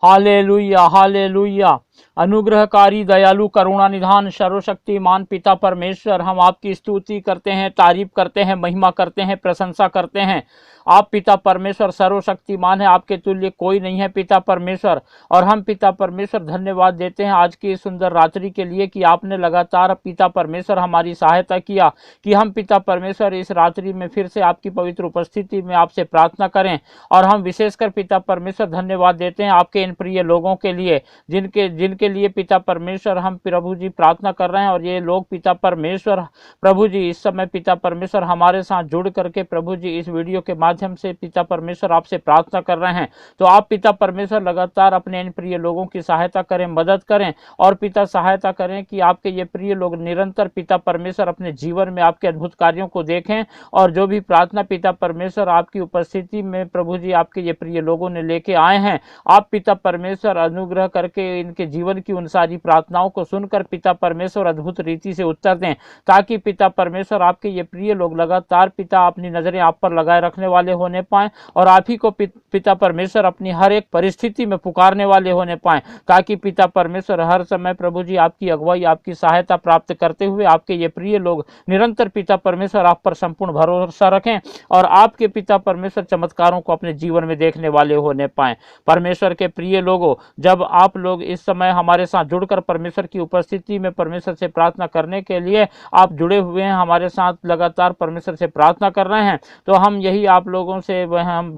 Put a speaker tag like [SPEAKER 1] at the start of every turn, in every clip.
[SPEAKER 1] Hallelujah hallelujah. अनुग्रहकारी दयालु करुणा निधान सर्वशक्तिमान पिता परमेश्वर, हम आपकी स्तुति करते हैं, तारीफ करते हैं, महिमा करते हैं, प्रशंसा करते हैं। आप पिता परमेश्वर सर्वशक्तिमान है, आपके तुल्य कोई नहीं है पिता परमेश्वर। और हम पिता परमेश्वर धन्यवाद देते हैं आज की इस सुंदर रात्रि के लिए कि आपने लगातार पिता परमेश्वर हमारी सहायता किया कि हम पिता परमेश्वर इस रात्रि में फिर से आपकी पवित्र उपस्थिति में आपसे प्रार्थना करें। और हम विशेषकर पिता परमेश्वर धन्यवाद देते हैं आपके इन प्रिय लोगों के लिए जिनके जिनके लिए पिता परमेश्वर हम प्रभु जी प्रार्थना कर रहे हैं। और ये लोग पिता परमेश्वर प्रभु जी इस समय पिता परमेश्वर हमारे साथ जुड़ करके प्रभु जी इस वीडियो के माध्यम से पिता परमेश्वर आपसे प्रार्थना कर रहे हैं। तो आप पिता परमेश्वर लगातार अपने इन प्रिय लोगों की सहायता करें, मदद करें और पिता सहायता करें कि आपके ये प्रिय लोग निरंतर पिता परमेश्वर अपने जीवन में आपके अद्भुत कार्यों को देखें। और जो भी प्रार्थना पिता परमेश्वर आपकी उपस्थिति में प्रभु जी आपके ये प्रिय लोगों ने लेके आए हैं, आप पिता परमेश्वर अनुग्रह करके इनके जीवन की उन सारी प्रार्थनाओं को सुनकर पिता परमेश्वर अद्भुत रीति से उत्तर दें, ताकि पिता परमेश्वर आपके ये प्रिय लोग लगातार पिता अपनी नजरें आप पर लगाए रखने वाले होने पाए और आप ही को पिता परमेश्वर अपनी हर एक परिस्थिति में पुकारने वाले होने पाए, ताकि पिता परमेश्वर हर समय प्रभु जी आपकी अगुवाई आपकी सहायता प्राप्त करते हुए आपके ये प्रिय लोग निरंतर पिता परमेश्वर आप पर संपूर्ण भरोसा रखें और आपके पिता परमेश्वर चमत्कारों को अपने जीवन में देखने वाले होने पाए। परमेश्वर के प्रिय लोगों, जब आप लोग इस समय हमारे साथ जुड़कर परमेश्वर की उपस्थिति में परमेश्वर से प्रार्थना करने के लिए आप जुड़े हुए हैं, हमारे साथ लगातार परमेश्वर से प्रार्थना कर रहे हैं, तो हम यही आप लोगों से हम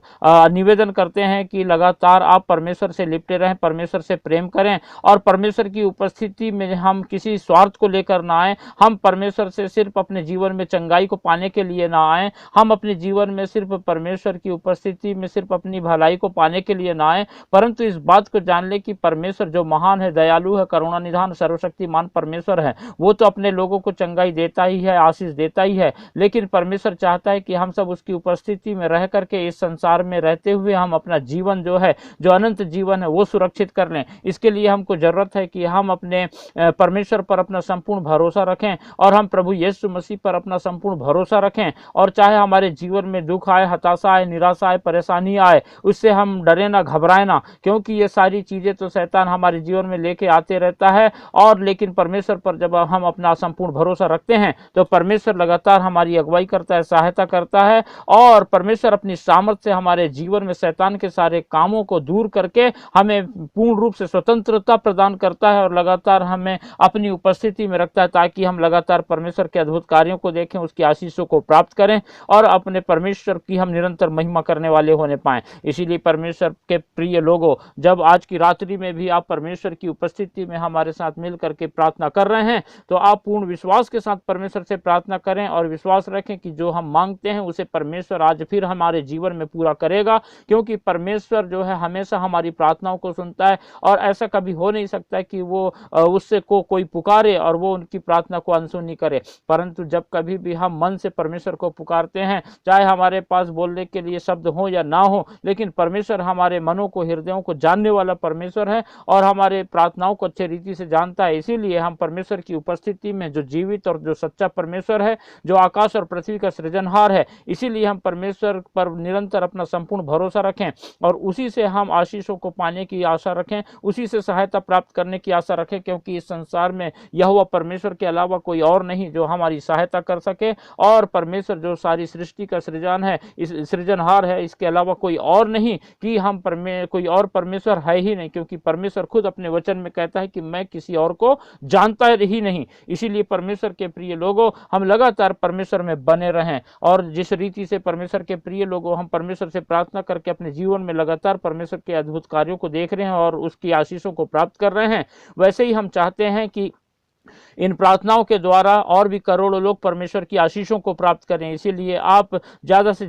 [SPEAKER 1] निवेदन करते हैं कि लगातार आप परमेश्वर से लिपटे रहें, परमेश्वर से प्रेम करें और परमेश्वर की उपस्थिति में हम किसी स्वार्थ को लेकर ना आए। हम परमेश्वर से सिर्फ अपने जीवन में चंगाई को पाने के लिए ना आए, हम अपने जीवन में सिर्फ परमेश्वर की उपस्थिति में सिर्फ अपनी भलाई को पाने के लिए ना आए, परंतु इस बात को जान ले कि परमेश्वर जो महान है, दयालु है, करुणा निधान सर्वशक्तिमान परमेश्वर है, वो तो अपने लोगों को चंगाई देता ही है, आशीष देता ही है, लेकिन परमेश्वर चाहता है कि हम सब उसकी उपस्थिति में रह करके इस संसार में रहते हुए हम अपना जीवन जो है, जो अनंत जीवन है, वो सुरक्षित कर लें। इसके लिए हमको जरूरत है कि हम अपने परमेश्वर पर अपना संपूर्ण भरोसा रखें और हम प्रभु यीशु मसीह पर अपना संपूर्ण भरोसा रखें। और चाहे हमारे जीवन में दुख आए, हताशा आए, निराशा आए, परेशानी आए, उससे हम डरे ना, घबराए ना, क्योंकि ये सारी चीजें तो शैतान हमारे जीवन में लेके आते रहता है। और लेकिन परमेश्वर पर जब हम अपना संपूर्ण भरोसा रखते हैं तो परमेश्वर लगातार हमारी अगुवाई करता है, सहायता करता है और परमेश्वर अपनी सामर्थ्य से हमारे जीवन में शैतान के सारे कामों को दूर करके हमें पूर्ण रूप से स्वतंत्रता प्रदान करता है और लगातार हमें अपनी उपस्थिति में रखता है, ताकि हम लगातार परमेश्वर के अद्भुत कार्यों को देखें, उसकी आशीषों को प्राप्त करें और अपने परमेश्वर की हम निरंतर महिमा करने वाले होने पाएं। इसीलिए परमेश्वर के प्रिय लोगों, जब आज की रात्रि में भी आप परमेश्वर की उपस्थिति में हमारे साथ मिल करके प्रार्थना कर रहे हैं, तो आप पूर्ण विश्वास के साथ परमेश्वर से प्रार्थना करें और विश्वास रखें कि जो हम मांगते हैं उसे परमेश्वर आज फिर हमारे जीवन में पूरा करेगा, क्योंकि परमेश्वर जो है हमेशा हमारी प्रार्थनाओं को सुनता है और ऐसा कभी हो नहीं सकता कि वो उससे कोई पुकारे और वो उनकी प्रार्थना को अनसुनी करे। परंतु जब कभी भी हम मन से परमेश्वर को पुकारते हैं, चाहे हमारे पास बोलने के लिए शब्द हो या ना हो, लेकिन परमेश्वर हमारे मनों को, हृदयों को जानने वाला परमेश्वर है और हमारे प्रार्थनाओं को अच्छी रीति से जानता है। इसीलिए हम परमेश्वर की उपस्थिति में जो जीवित और जो सच्चा परमेश्वर है, जो आकाश और पृथ्वी का सृजनहार है, इसीलिए हम परमेश्वर पर निरंतर अपना संपूर्ण भरोसा रखें और उसी से हम आशीषों को पाने की आशा रखें, उसी से सहायता प्राप्त करने की आशा रखें, क्योंकि इस संसार में यहोवा परमेश्वर के अलावा कोई और नहीं जो हमारी सहायता कर सके। और परमेश्वर जो सारी सृष्टि का सृजन है, इस सृजनहार है, इसके अलावा कोई और नहीं कि हम कोई और परमेश्वर है ही नहीं, क्योंकि परमेश्वर खुद अपने वचन में कहता है कि मैं किसी और को जानता ही नहीं। इसीलिए परमेश्वर के प्रिय लोगों, हम लगातार परमेश्वर में बने रहें और जिस रीति से परमेश्वर के प्रिय लोगों हम परमेश्वर से प्रार्थना करके अपने जीवन में लगातार परमेश्वर के अद्भुत कार्यों को देख रहे हैं और उसकी आशीषों को प्राप्त कर रहे हैं, वैसे ही हम चाहते हैं कि इन प्रार्थनाओं के द्वारा और भी करोड़ों लोग परमेश्वर की आशीषों को प्राप्त करें। इसीलिए आप ज़्यादा से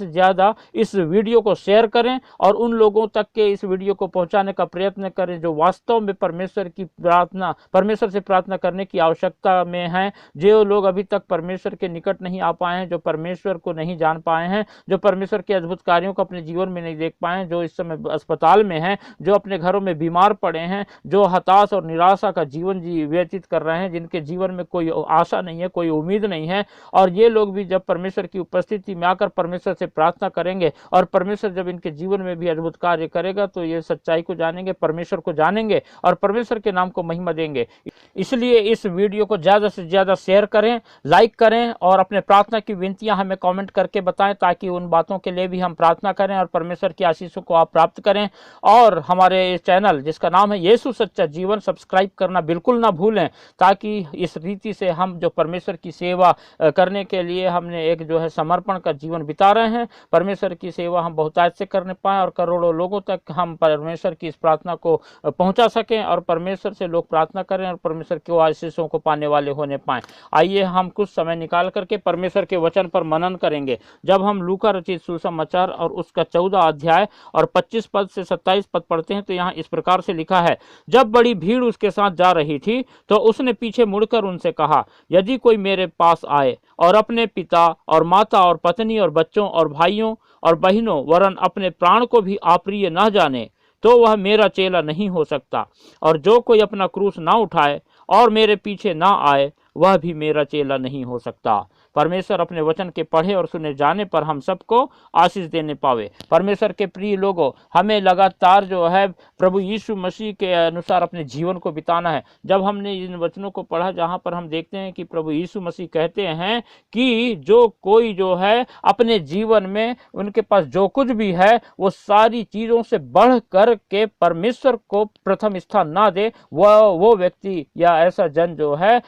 [SPEAKER 1] ज़्यादा इस वीडियो को शेयर करें और उन लोगों तक के इस वीडियो को पहुंचाने का प्रयत्न करें जो वास्तव में परमेश्वर से प्रार्थना करने की आवश्यकता में हैं, जो लोग अभी तक परमेश्वर के निकट नहीं आ पाए हैं, जो परमेश्वर को नहीं जान पाए हैं, जो परमेश्वर के अद्भुत कार्यों को अपने जीवन में नहीं देख पाए हैं, जो इस समय अस्पताल में हैं, जो अपने घरों में बीमार पड़े हैं, जो हताश और निराशा का जीवन जीवन व्यतीत कर रहे हैं, जिनके जीवन में कोई आशा नहीं है, कोई उम्मीद नहीं है, और ये लोग भी जब परमेश्वर की उपस्थिति में आकर परमेश्वर से प्रार्थना करेंगे और परमेश्वर जब इनके जीवन में भी अद्भुत कार्य करेगा, तो ये सच्चाई को जानेंगे, परमेश्वर को जानेंगे और परमेश्वर के नाम को महिमा देंगे। इसलिए इस वीडियो को ज़्यादा से ज़्यादा शेयर करें, लाइक करें और अपने प्रार्थना की विनतियां हमें कमेंट करके बताएं, ताकि उन बातों के लिए भी हम प्रार्थना करें और परमेश्वर की आशीषों को आप प्राप्त करें। और हमारे चैनल जिसका नाम है यीशु सच्चा जीवन, सब्सक्राइब करना बिल्कुल ना भूलें, ताकि इस रीति से हम जो परमेश्वर की सेवा करने के लिए हमने एक जो है समर्पण का जीवन बिता रहे हैं, परमेश्वर की सेवा हम बहुतायत से करने पाएँ और करोड़ों लोगों तक हम परमेश्वर की इस प्रार्थना को पहुंचा सकें और परमेश्वर से लोग प्रार्थना करें और परमेश्वर के आशीषों को पाने वाले होने पाएं। आइए हम कुछ समय निकाल करके परमेश्वर के वचन पर मनन करेंगे। जब हम लूका रचित सुसमाचार और उसका 14 अध्याय और 25 पद से 27 पद पढ़ते हैं, तो यहाँ इस प्रकार से लिखा है, जब बड़ी भीड़ उसके साथ जा रही थी तो उसने पीछे मुड़कर उनसे कहा, यदि कोई मेरे पास आए और अपने पिता और माता और पत्नी और बच्चों और भाइयों और बहनों वरन अपने प्राण को भी अप्रिय न जाने, तो वह मेरा चेला नहीं हो सकता। और जो कोई अपना क्रूस ना उठाए और मेरे पीछे ना आए, वह भी मेरा चेला नहीं हो सकता। परमेश्वर अपने वचन के पढ़े और सुने जाने पर हम सबको आशीष देने पावे। परमेश्वर के प्रिय लोगों, हमें लगातार जो है प्रभु यीशु मसीह के अनुसार अपने जीवन को बिताना है। जब हमने इन वचनों को पढ़ा जहाँ पर हम देखते हैं कि प्रभु यीशु मसीह कहते हैं कि जो कोई जो है अपने जीवन में उनके पास जो कुछ भी है वो सारी चीज़ों से बढ़ कर के परमेश्वर को प्रथम स्थान ना दे, वो व्यक्ति या ऐसा जन जो है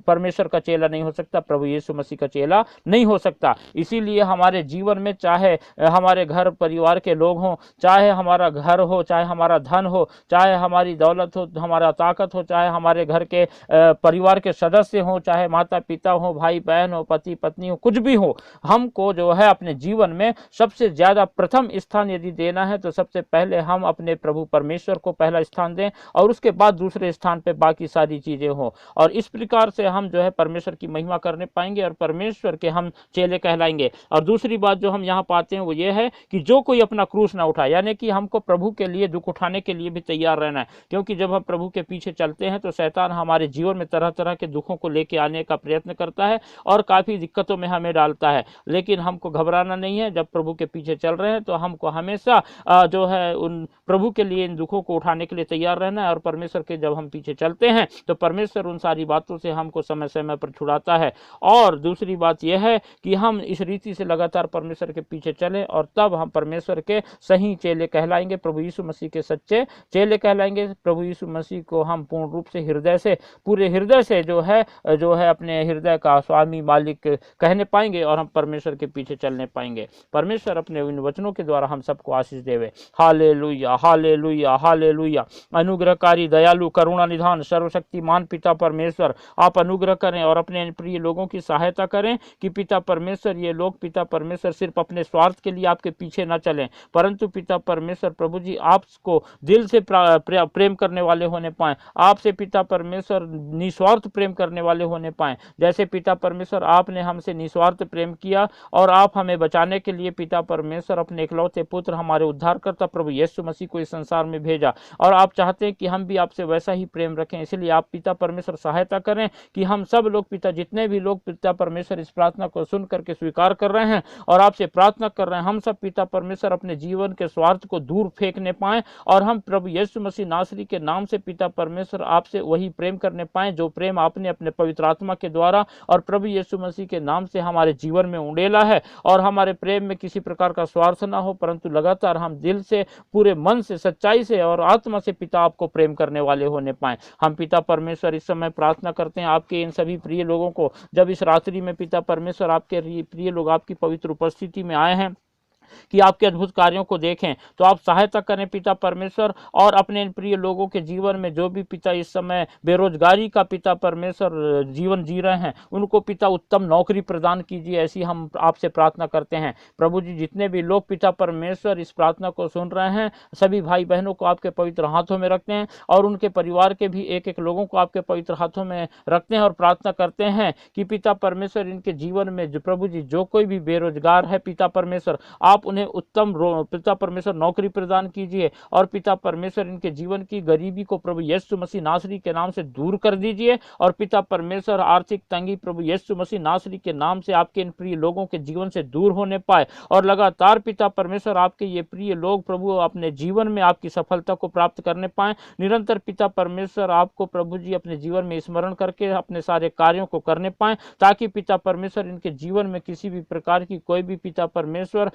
[SPEAKER 1] परमेश्वर का चेला नहीं हो सकता, प्रभु यीशु मसीह का चेला नहीं हो सकता। इसीलिए हमारे जीवन में चाहे हमारे घर परिवार के लोग हों, चाहे हमारा घर हो, चाहे हमारा धन हो, चाहे हमारी दौलत हो, हमारा ताकत हो, चाहे हमारे घर के परिवार के सदस्य हों, चाहे माता पिता हो, भाई बहन हो, पति पत्नी हो, कुछ भी हो, हमको जो है अपने जीवन में सबसे ज्यादा प्रथम स्थान यदि देना है तो सबसे पहले हम अपने प्रभु परमेश्वर को पहला स्थान दें और उसके बाद दूसरे स्थान पे बाकी सारी चीजें हों। और इस प्रकार से हम जो है परमेश्वर की महिमा करने पाएंगे और परमेश्वर के हम चेले कहलाएंगे। और दूसरी बात जो हम यहाँ पाते हैं वो ये है कि जो कोई अपना क्रूस ना उठाए, यानी कि हमको प्रभु के लिए दुख उठाने के लिए भी तैयार रहना है, क्योंकि जब हम प्रभु के पीछे चलते हैं तो शैतान हमारे जीवन में तरह तरह के दुखों को लेके आने का प्रयत्न करता है और काफी दिक्कतों में हमें डालता है। लेकिन हमको घबराना नहीं है, जब प्रभु के पीछे चल रहे हैं तो हमको हमेशा जो है उन प्रभु के लिए इन दुखों को उठाने के लिए तैयार रहना है। और परमेश्वर के जब हम पीछे चलते हैं तो परमेश्वर उन सारी बातों से हमको समय समय पर छुड़ाता है। और दूसरी बात यह है कि हम इस रीति से लगातार परमेश्वर के पीछे चलें और तब हम परमेश्वर के सही चेले कहलाएंगे, प्रभु यीशु मसीह के सच्चे चेले कहलाएंगे। प्रभु यीशु मसीह को हम पूर्ण रूप से हृदय से, पूरे हृदय से जो है अपने हृदय का स्वामी मालिक कहने पाएंगे और हम परमेश्वर के पीछे चलने पाएंगे। परमेश्वर अपने इन वचनों के द्वारा हम सबको आशीष देवे। Hallelujah, hallelujah, hallelujah. अनुग्रहकारी, दयालु, करुणा निधान, सर्वशक्तिमान पिता परमेश्वर, आप अनुग्रह करें और अपने प्रिय लोगों की सहायता करें कि पिता परमेश्वर ये लोग पिता परमेश्वर सिर्फ अपने स्वार्थ के लिए आपके पीछे न चलें, परंतु पिता परमेश्वर प्रभु जी आपको दिल से प्रेम करने वाले होने पाए, आपसे पिता परमेश्वर निस्वार्थ प्रेम करने वाले होने पाए। जैसे पिता परमेश्वर आपने हमसे निस्वार्थ प्रेम किया और आप हमें बचाने के लिए पिता परमेश्वर अपने इकलौते पुत्र हमारे उद्धारकर्ता प्रभु यीशु मसीह को इस संसार में भेजा, और आप चाहते हैं कि हम भी आपसे वैसा ही प्रेम रखें। इसलिए आप पिता परमेश्वर सहायता करें कि हम सब लोग पिता, जितने भी लोग पिता परमेश्वर इस प्रार्थना को सुन करके स्वीकार कर रहे हैं और आपसे प्रार्थना कर रहे हैं, हम सब पिता परमेश्वर अपने जीवन के स्वार्थ को दूर फेंकने पाएं और हम प्रभु यीशु मसीह नासरी के नाम से पिता परमेश्वर आपसे वही प्रेम करने पाएं जो प्रेम आपने अपने पवित्र आत्मा के द्वारा और प्रभु यीशु मसीह के नाम से हमारे जीवन में उंडेला है। और हमारे प्रेम में किसी प्रकार का स्वार्थ ना हो, परंतु लगातार हम दिल से, पूरे मन से, सच्चाई से और आत्मा से पिता आपको प्रेम करने वाले होने पाए। हम पिता परमेश्वर इस समय प्रार्थना करते हैं आपके इन सभी प्रिय लोगों को, जब इस रात्रि में पिता परमेश्वर आपके प्रिय लोग आपकी पवित्र उपस्थिति में आए हैं कि आपके अद्भुत कार्यों को देखें, तो आप सहायता करें पिता परमेश्वर। और अपने प्रिय लोगों के जीवन में जो भी पिता इस समय बेरोजगारी का पिता परमेश्वर जीवन जी रहे हैं, उनको पिता उत्तम नौकरी प्रदान कीजिए, ऐसी हम आपसे प्रार्थना करते हैं। प्रभु जी, जितने भी लोग पिता परमेश्वर इस प्रार्थना को सुन रहे हैं, सभी भाई बहनों को आपके पवित्र हाथों में रखते हैं और उनके परिवार के भी एक एक लोगों को आपके पवित्र हाथों में रखते हैं और प्रार्थना करते हैं कि पिता परमेश्वर इनके जीवन में जो प्रभु जी जो कोई भी बेरोजगार है पिता परमेश्वर, आप उन्हें उत्तम पिता परमेश्वर नौकरी प्रदान कीजिए और पिता परमेश्वर इनके जीवन की गरीबी को प्रभु यीशु मसीह नासरी के नाम से दूर कर दीजिए। और पिता परमेश्वर आर्थिक तंगी प्रभु यीशु मसीह नासरी के नाम से आपके इन प्रिय लोगों के जीवन से दूर होने पाए और लगातार पिता परमेश्वर आपके ये प्रिय लोग प्रभु अपने जीवन में आपकी सफलता को प्राप्त करने पाए। निरंतर पिता परमेश्वर आपको प्रभु जी अपने जीवन में स्मरण करके अपने सारे कार्यों को करने पाए, ताकि पिता परमेश्वर इनके जीवन में किसी भी प्रकार की कोई भी पिता परमेश्वर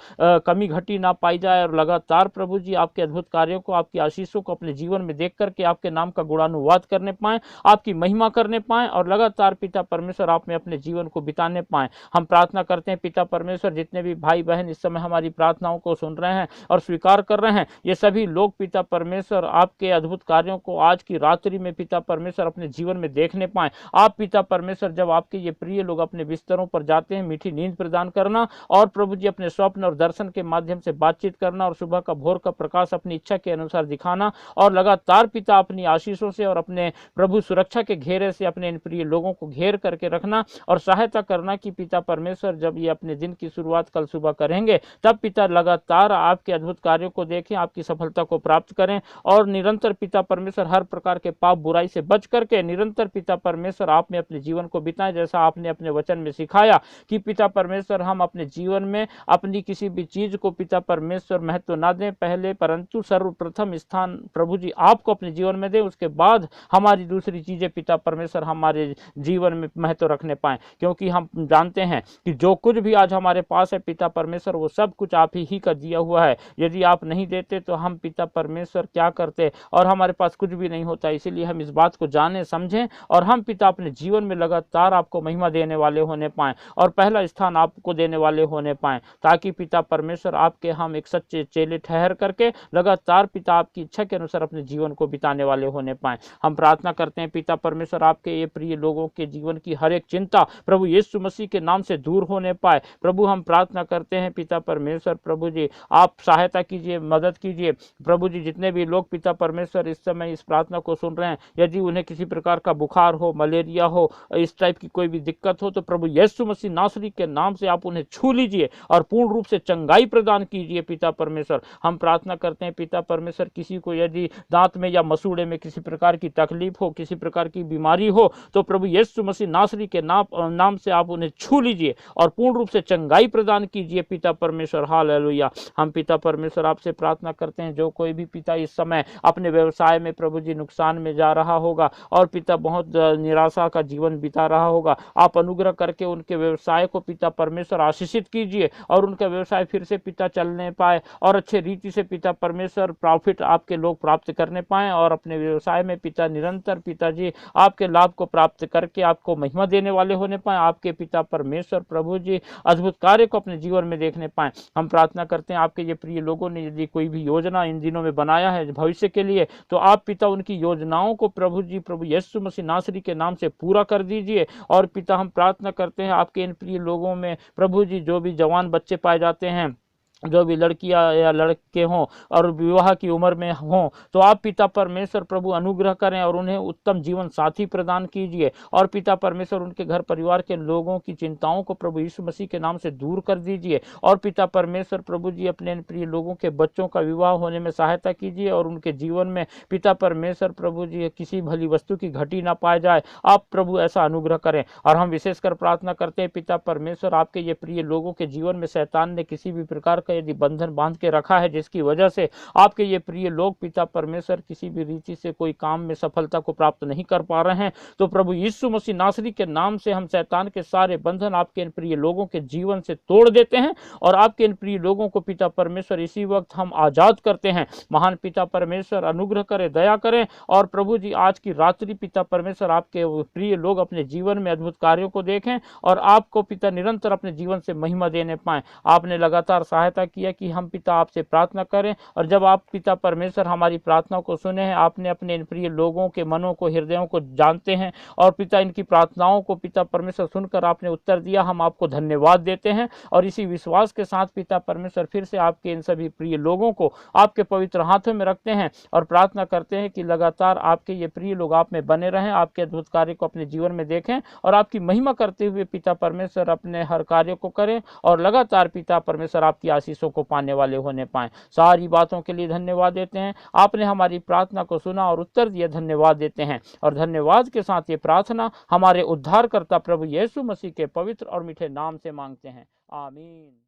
[SPEAKER 1] कमी घटी ना पाई जाए और लगातार प्रभु जी आपके अद्भुत कार्यों को, आपकी आशीषों को अपने जीवन में देख करके आपके नाम का गुणानुवाद करने पाए, आपकी महिमा करने पाए और लगातार पिता परमेश्वर आप में अपने जीवन को बिताने पाए। हम प्रार्थना करते हैं पिता परमेश्वर, जितने भी भाई बहन इस समय हमारी प्रार्थनाओं को सुन रहे हैं और स्वीकार कर रहे हैं, ये सभी लोग पिता परमेश्वर आपके अद्भुत कार्यों को आज की रात्रि में पिता परमेश्वर अपने जीवन में देखने पाए। आप पिता परमेश्वर जब आपके ये प्रिय लोग अपने बिस्तरों पर जाते हैं, मीठी नींद प्रदान करना और प्रभु जी अपने स्वप्न और दर्शन के माध्यम से बातचीत करना और सुबह का भोर का प्रकाश अपनी इच्छा के अनुसार दिखाना और लगातार पिता अपनी आशीषों से और अपने प्रभु सुरक्षा के घेरे से अपने इन प्रिय लोगों को घेर करके रखना और सहायता करना कि पिता परमेश्वर जब ये अपने दिन की शुरुआत कल सुबह करेंगे तब पिता लगातार आपके अद्भुत कार्यों को देखें, आपकी सफलता को प्राप्त करें और निरंतर पिता परमेश्वर हर प्रकार के पाप बुराई से बच करके निरंतर पिता परमेश्वर आप में अपने जीवन को बिताएं, जैसा आपने अपने वचन में सिखाया कि पिता परमेश्वर हम अपने जीवन में अपनी किसी भी चीज को पिता परमेश्वर महत्व ना दें पहले, परंतु सर्वप्रथम स्थान प्रभु जी आपको अपने जीवन में दें, उसके बाद हमारी दूसरी चीजें पिता परमेश्वर हमारे जीवन में महत्व रखने पाए। क्योंकि हम जानते हैं कि जो कुछ भी आज हमारे पास है पिता परमेश्वर वो सब कुछ आप ही का दिया हुआ है। यदि आप नहीं देते तो हम पिता परमेश्वर क्या करते और हमारे पास कुछ भी नहीं होता। इसीलिए हम इस बात को जाने समझें और हम पिता अपने जीवन में लगातार आपको महिमा देने वाले होने पाए और पहला स्थान आपको देने वाले होने पाए, ताकि पिता परमेश्वर आपके हम एक सच्चे चेले ठहर करके लगातार पिता आपकी इच्छा के अनुसार अपने जीवन को बिताने वाले होने पाए। हम प्रार्थना करते हैं पिता परमेश्वर आपके ये प्रिय लोगों के जीवन की हर एक चिंता प्रभु यीशु मसीह के नाम से दूर होने पाए। प्रभु हम प्रार्थना करते हैं पिता परमेश्वर प्रभु जी आप सहायता कीजिए, मदद कीजिए। प्रभु जी जितने भी लोग पिता परमेश्वर इस समय इस प्रार्थना को सुन रहे हैं, यदि उन्हें किसी प्रकार का बुखार हो, मलेरिया हो, इस टाइप की कोई भी दिक्कत हो तो प्रभु यीशु मसीह नासरी के नाम से आप उन्हें छू लीजिए और पूर्ण रूप से चंगाई प्रदान कीजिए पिता परमेश्वर। हम प्रार्थना करते हैं पिता परमेश्वर किसी को यदि दांत में या मसूड़े में किसी प्रकार की तकलीफ हो, किसी प्रकार की बीमारी हो तो प्रभु यीशु मसीह नासरी के नाम से आप उन्हें छू लीजिए और पूर्ण रूप से चंगाई प्रदान कीजिए पिता परमेश्वर। हालेलुया। हम पिता परमेश्वर आपसे प्रार्थना करते हैं जो कोई भी पिता इस समय अपने व्यवसाय में प्रभु जी नुकसान में जा रहा होगा और पिता बहुत निराशा का जीवन बिता रहा होगा, आप अनुग्रह करके उनके व्यवसाय को पिता परमेश्वर आशीषित कीजिए और उनका व्यवसाय फिर से पिता चलने पाए और अच्छे रीति से पिता परमेश्वर प्रॉफिट आपके लोग प्राप्त करने पाए और अपने व्यवसाय में पिता निरंतर पिताजी आपके लाभ को प्राप्त करके आपको महिमा देने वाले होने पाए। आपके पिता परमेश्वर प्रभु जी अद्भुत कार्य को अपने जीवन में देखने पाए। हम प्रार्थना करते हैं आपके ये प्रिय लोगों ने यदि कोई भी योजना इन दिनों में बनाया है भविष्य के लिए तो आप पिता उनकी योजनाओं को प्रभु जी प्रभु यीशु मसीह नासरी के नाम से पूरा कर दीजिए। और पिता हम प्रार्थना करते हैं आपके इन प्रिय लोगों में प्रभु जी जो भी जवान बच्चे पाए जाते हैं, जो भी लड़कियां या लड़के हों और विवाह की उम्र में हों, तो आप पिता परमेश्वर प्रभु अनुग्रह करें और उन्हें उत्तम जीवन साथी प्रदान कीजिए। और पिता परमेश्वर उनके घर परिवार के लोगों की चिंताओं को प्रभु यीशु मसीह के नाम से दूर कर दीजिए। और पिता परमेश्वर प्रभु जी अपने प्रिय लोगों के बच्चों का विवाह होने में सहायता कीजिए और उनके जीवन में पिता परमेश्वर प्रभु जी किसी भली वस्तु की घटी ना पाए जाए, आप प्रभु ऐसा अनुग्रह करें। और हम विशेषकर प्रार्थना करते हैं पिता परमेश्वर आपके ये प्रिय लोगों के जीवन में शैतान ने किसी भी प्रकार का यदि बंधन बांध के रखा है जिसकी वजह से आपके ये प्रिय लोग पिता परमेश्वर किसी भी रीति से कोई काम में सफलता को प्राप्त नहीं कर पा रहे हैं, तो प्रभु यीशु मसीह नासरी के नाम से हम शैतान के सारे बंधन आपके इन प्रिय लोगों के जीवन से तोड़ देते हैं और आपके इन प्रिय लोगों को पिता परमेश्वर इसी वक्त हम आजाद करते हैं। महान पिता परमेश्वर अनुग्रह करें, दया करें और प्रभु जी आज की रात्रि पिता परमेश्वर आपके प्रिय लोग अपने जीवन में अद्भुत कार्यों को देखें और आपको पिता निरंतर अपने जीवन से महिमा देने पाए। आपने लगातार सहायता किया कि हम पिता आपसे प्रार्थना करें और जब आप पिता परमेश्वर हमारी प्रार्थना को सुने हैं, आपने अपने इन प्रिय लोगों के मनों को, हृदयों को जानते हैं और पिता इनकी प्रार्थनाओं को पिता परमेश्वर सुनकर आपने उत्तर दिया। हम आपको धन्यवाद देते हैं और इसी विश्वास के साथ पिता परमेश्वर फिर से आपके इन सभी प्रिय लोगों को आपके पवित्र हाथों में रखते हैं और प्रार्थना करते हैं कि लगातार आपके ये प्रिय लोग आप में बने रहें, आपके अद्भुत कार्य को अपने जीवन में देखें और आपकी महिमा करते हुए पिता परमेश्वर अपने हर कार्य को करें और लगातार पिता परमेश्वर आपकी आशीषों को पाने वाले होने पाएं। सारी बातों के लिए धन्यवाद देते हैं। आपने हमारी प्रार्थना को सुना और उत्तर दिया, धन्यवाद देते हैं। और धन्यवाद के साथ ये प्रार्थना हमारे उद्धारकर्ता प्रभु यीशु मसीह के पवित्र और मीठे नाम से मांगते हैं, आमीन।